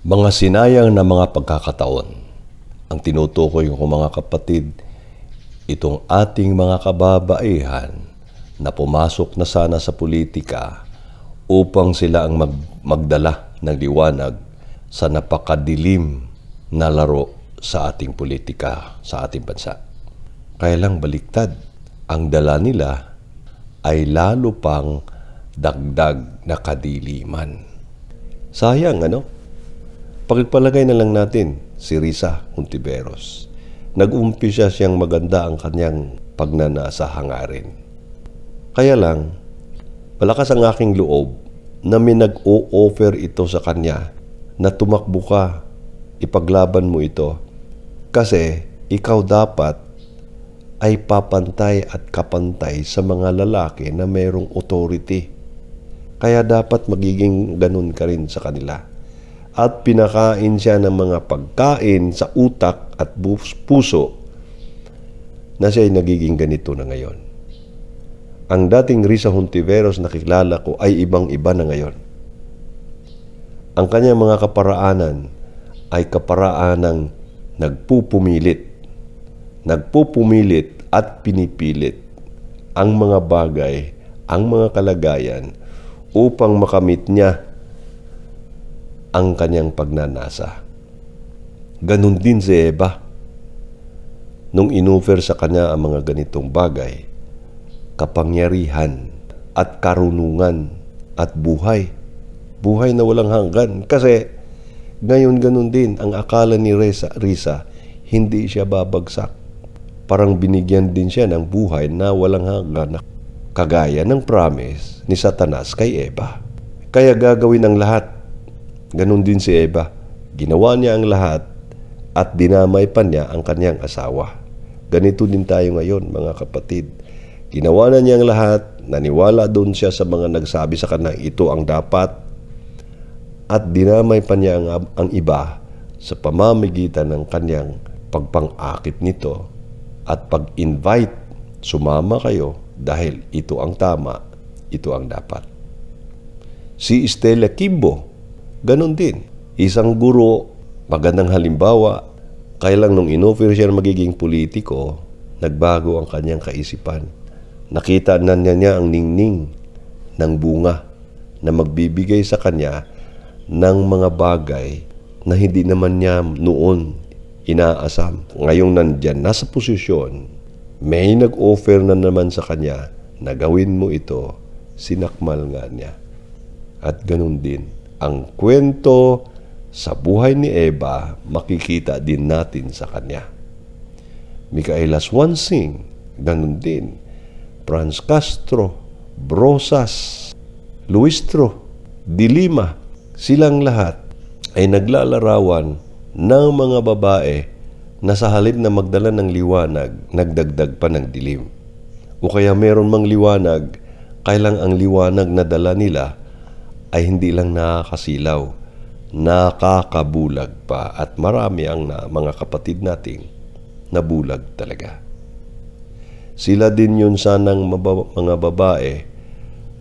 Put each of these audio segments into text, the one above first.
Mga sinayang na mga pagkakataon. Ang tinutukoy ko mga kapatid, itong ating mga kababaihan na pumasok na sana sa politika upang sila ang magdala ng liwanag sa napakadilim na laro sa ating politika, sa ating bansa. Kaya lang baliktad, ang dala nila ay lalo pang dagdag na kadiliman. Sayang, ano? Pagpalagay na lang natin si Risa Hontiveros. Nag-umpisa siyang maganda ang kanyang pagnanasa hangarin. Kaya lang, malakas ang aking loob na may nag-o-offer ito sa kanya na tumakbo ka, ipaglaban mo ito. Kasi ikaw dapat ay papantay at kapantay sa mga lalaki na mayroong authority. Kaya dapat magiging ganun ka rin sa kanila. At pinakain siya ng mga pagkain sa utak at puso na siya ay nagiging ganito na ngayon. Ang dating Risa Hontiveros na kilala ko ay ibang-iba na ngayon. Ang kanyang mga kaparaanan ay kaparaanang nagpupumilit at pinipilit ang mga bagay, ang mga kalagayan upang makamit niya ang kanyang pagnanasa. Ganon din si Eva. Nung inoffer sa kanya ang mga ganitong bagay, kapangyarihan at karunungan at buhay. Buhay na walang hanggan. Kasi ngayon ganon din ang akala ni Risa, hindi siya babagsak. Parang binigyan din siya ng buhay na walang hanggan, kagaya ng promise ni Satanas kay Eva. Kaya gagawin ang lahat. Ganon din si Eva. Ginawa niya ang lahat at dinamay pa niya ang kanyang asawa. Ganito din tayo ngayon, mga kapatid. Ginawa na niya ang lahat, naniwala doon siya sa mga nagsabi sa kanya ito ang dapat, at dinamay pa niya ang iba sa pamamagitan ng kanyang pagpang-akit nito at pag-invite, sumama kayo dahil ito ang tama, ito ang dapat. Si Stella Kimbo, ganon din. Isang guro, magandang halimbawa, kaya lang nung inoffer siya na magiging politiko, nagbago ang kanyang kaisipan. Nakita na niya ang ningning ng bunga na magbibigay sa kanya ng mga bagay na hindi naman niya noon inaasam. Ngayong nandyan, nasa posisyon, may nag-offer na naman sa kanya na gawin mo ito, sinakmal nga niya. At ganon din. Ang kwento sa buhay ni Eva, makikita din natin sa kanya. Micaela Swansing, ganun din. Franz Castro, Brosas, Luistro, Dilima, silang lahat ay naglalarawan ng mga babae na sa halip na magdala ng liwanag, nagdagdag pa ng dilim. O kaya meron mang liwanag, kailang ang liwanag na dala nila ay hindi lang nakakasilaw, nakakabulag pa, at marami ang mga kapatid nating nabulag talaga. Sila din yun sanang mga babae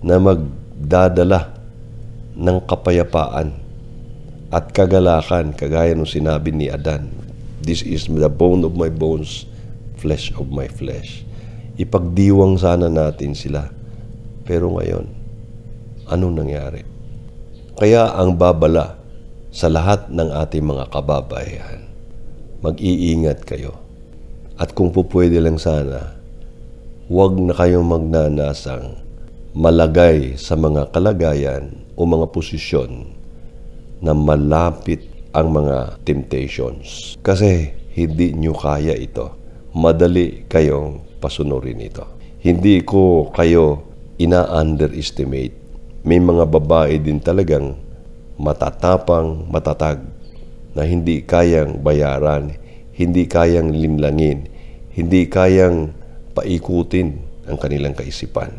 na magdadala ng kapayapaan at kagalakan, kagaya nung sinabi ni Adan, "This is the bone of my bones, flesh of my flesh." Ipagdiwang sana natin sila. Pero ngayon, anong nangyari? Kaya ang babala sa lahat ng ating mga kababaihan, mag-iingat kayo. At kung pupwede lang sana, huwag na kayong magnanasang malagay sa mga kalagayan o mga posisyon na malapit ang mga temptations. Kasi hindi nyo kaya ito. Madali kayong pasunurin ito. Hindi ko kayo ina-underestimate. May mga babae din talagang matatapang, matatag, na hindi kayang bayaran, hindi kayang linlangin, hindi kayang paikutin ang kanilang kaisipan.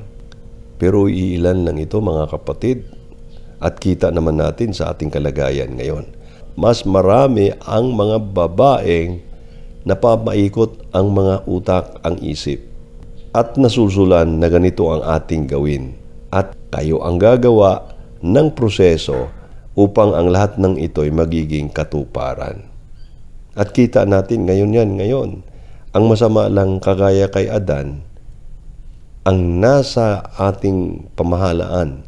Pero iilan lang ito, mga kapatid, at kita naman natin sa ating kalagayan ngayon. Mas marami ang mga babaeng napapaikot ang mga utak, ang isip, at nasusulan na ganito ang ating gawin. At kayo ang gagawa ng proseso upang ang lahat ng ito'y magiging katuparan. At kita natin ngayon. Ang masama lang kagaya kay Adan, ang nasa ating pamahalaan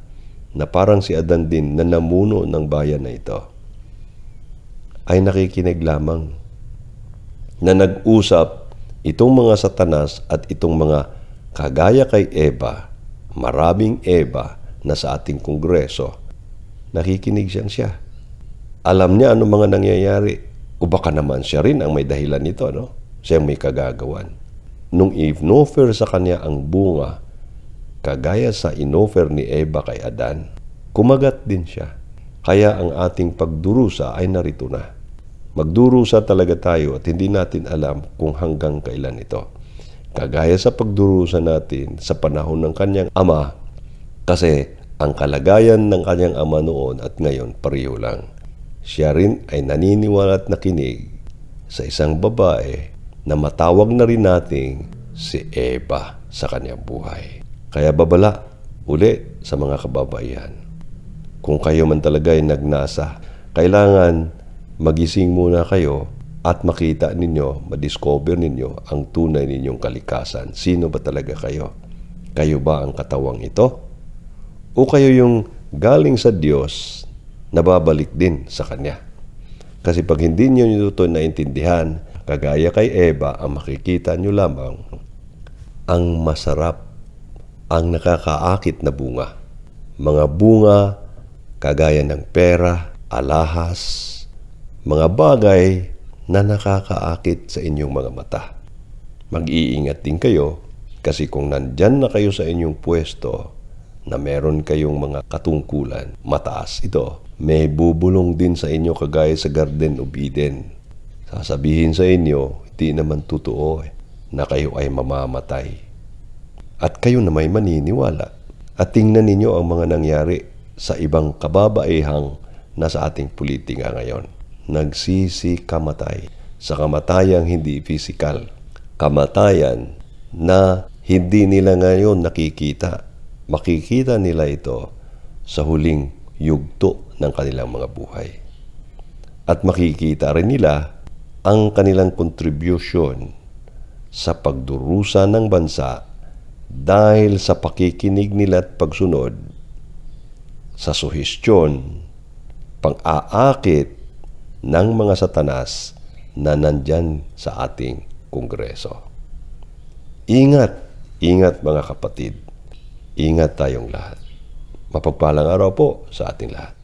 na parang si Adan din na namuno ng bayan na ito, ay nakikinig lamang na nag-usap itong mga satanas at itong mga kagaya kay Eva, maraming Eva na sa ating kongreso, nakikinig siya. Alam niya ano mga nangyayari. O baka naman siya rin ang may dahilan nito, no? Siya may kagagawan. Nung inoffer sa kanya ang bunga, kagaya sa inoffer ni Eva kay Adan, kumagat din siya. Kaya ang ating pagdurusa ay narito na. Magdurusa talaga tayo at hindi natin alam kung hanggang kailan ito. Kagaya sa pagdurusa natin sa panahon ng kanyang ama, kasi ang kalagayan ng kanyang ama noon at ngayon pareho lang. Siya rin ay naniniwala at nakinig sa isang babae na matawag na rin nating si Eva sa kanyang buhay. Kaya babala uli sa mga kababaihan. Kung kayo man talaga ay nagnasa, kailangan magising muna kayo at makita ninyo, madiscover ninyo ang tunay ninyong kalikasan. Sino ba talaga kayo? Kayo ba ang katawang ito? O kayo yung galing sa Diyos nababalik din sa Kanya? Kasi pag hindi nyo ito naintindihan, kagaya kay Eva, ang makikita nyo lamang ang masarap, ang nakakaakit na bunga. Mga bunga kagaya ng pera, alahas, mga bagay na nakakaakit sa inyong mga mata. Mag-iingat din kayo kasi kung nandyan na kayo sa inyong pwesto na meron kayong mga katungkulan, mataas ito, may bubulong din sa inyo kagaya sa Garden of Eden. Sasabihin sa inyo, hindi naman totoo na kayo ay mamamatay. At kayo na may maniniwala. At tingnan ninyo ang mga nangyari sa ibang kababaihang nasa ating politika ngayon. Nagsisikamatay sa kamatayang hindi physical. Kamatayan na hindi nila ngayon nakikita. Makikita nila ito sa huling yugto ng kanilang mga buhay. At makikita rin nila ang kanilang contribution sa pagdurusa ng bansa dahil sa pakikinig nila at pagsunod sa suhestyon, pang-aakit ng mga satanas na nandyan sa ating kongreso. Ingat, ingat mga kapatid. Ingat tayong lahat. Mapagpalang araw po sa ating lahat.